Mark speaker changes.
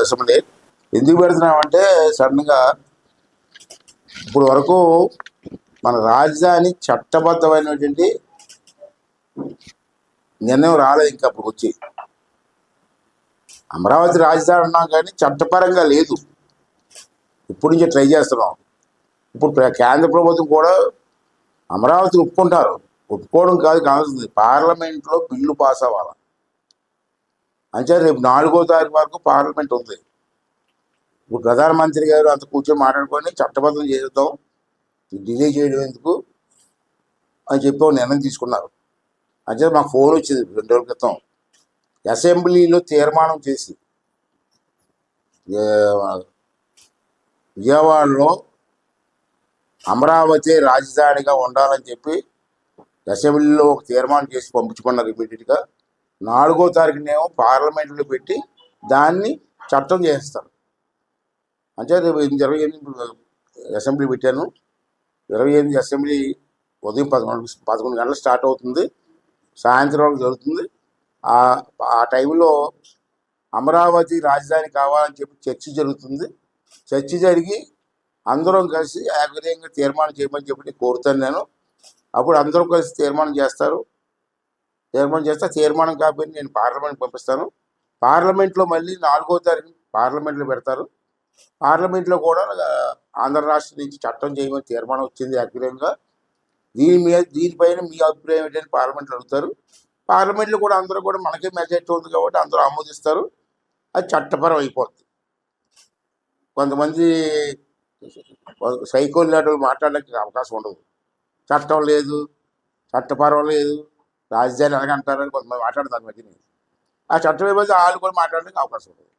Speaker 1: Assembly ఎందుకు పెడుతున్నామంటే సడన్గా ఇప్పుడు వరకు మన రాజధాని చట్టబద్ధమైనటువంటి నిర్ణయం రాలేదు. ఇంకా అప్పుడు వచ్చి అమరావతి రాజధాని అన్నాం కానీ చట్టపరంగా లేదు. ఇప్పుడు నుంచి ట్రై చేస్తున్నాం. ఇప్పుడు కేంద్ర ప్రభుత్వం కూడా అమరావతి ఒప్పుకుంటారు. ఒప్పుకోవడం కాదు కావాల్సింది పార్లమెంట్లో బిల్లు పాస్ అవ్వాలి. అంటే రేపు 4వ తారీఖు వరకు పార్లమెంట్ ఉంది. ఇప్పుడు ప్రధానమంత్రి గారు అంత కూర్చొని మాట్లాడుకొని చట్టబద్ధం చేద్దాం, డిలే చేయడం ఎందుకు అని చెప్పి నిర్ణయం తీసుకున్నారు. అంటే మాకు ఫోన్ వచ్చింది 2 రోజుల క్రితం. అసెంబ్లీలో తీర్మానం చేసి విజయవాడలో అమరావతి రాజధానిగా ఉండాలని చెప్పి అసెంబ్లీలో ఒక తీర్మానం చేసి పంపించుకున్నారు. ఇమీడియట్గా 4వ తారీఖునేమో పార్లమెంట్లో పెట్టి దాన్ని చట్టం చేస్తారు. అంటే రేపు 28 అసెంబ్లీ పెట్టాను. 28 అసెంబ్లీ ఉదయం 11 గంటలు స్టార్ట్ అవుతుంది, సాయంత్రం వరకు జరుగుతుంది. ఆ టైంలో అమరావతి రాజధాని కావాలని చెప్పి చర్చ జరుగుతుంది. చర్చ జరిగి అందరం కలిసి ఏకగ్రీయంగా తీర్మానం చేయమని చెప్పి కోరుతాను నేను. అప్పుడు అందరం కలిసి తీర్మానం చేస్తారు. తీర్మానం చేస్తే తీర్మానం కాపీని నేను పార్లమెంట్ పంపిస్తాను. పార్లమెంట్లో మళ్ళీ 4వ తారీఖు పార్లమెంట్లో పెడతారు. పార్లమెంట్లో కూడా ఆంధ్ర రాష్ట్రం నుంచి చట్టం చేయమని తీర్మానం వచ్చింది ఏకగ్రీయంగా. దీనిపైన మీ అభిప్రాయం ఏంటని పార్లమెంట్లో అడుగుతారు. పార్లమెంట్లో కూడా అందరూ కూడా మనకే మెజారిటీ ఉంది కాబట్టి అందరూ ఆమోదిస్తారు. అది చట్టపరం అయిపోతుంది. కొంతమంది సైకోల్ లాంటి మాట్లాడడానికి అవకాశం ఉండదు. చట్టం లేదు, చట్టపరం లేదు, రాజధాని ఎలాగంటారని కొంతమంది మాట్లాడతారు మధ్యని. ఆ చట్టం ఏమైతే వాళ్ళు కూడా మాట్లాడడానికి అవకాశం ఉండదు.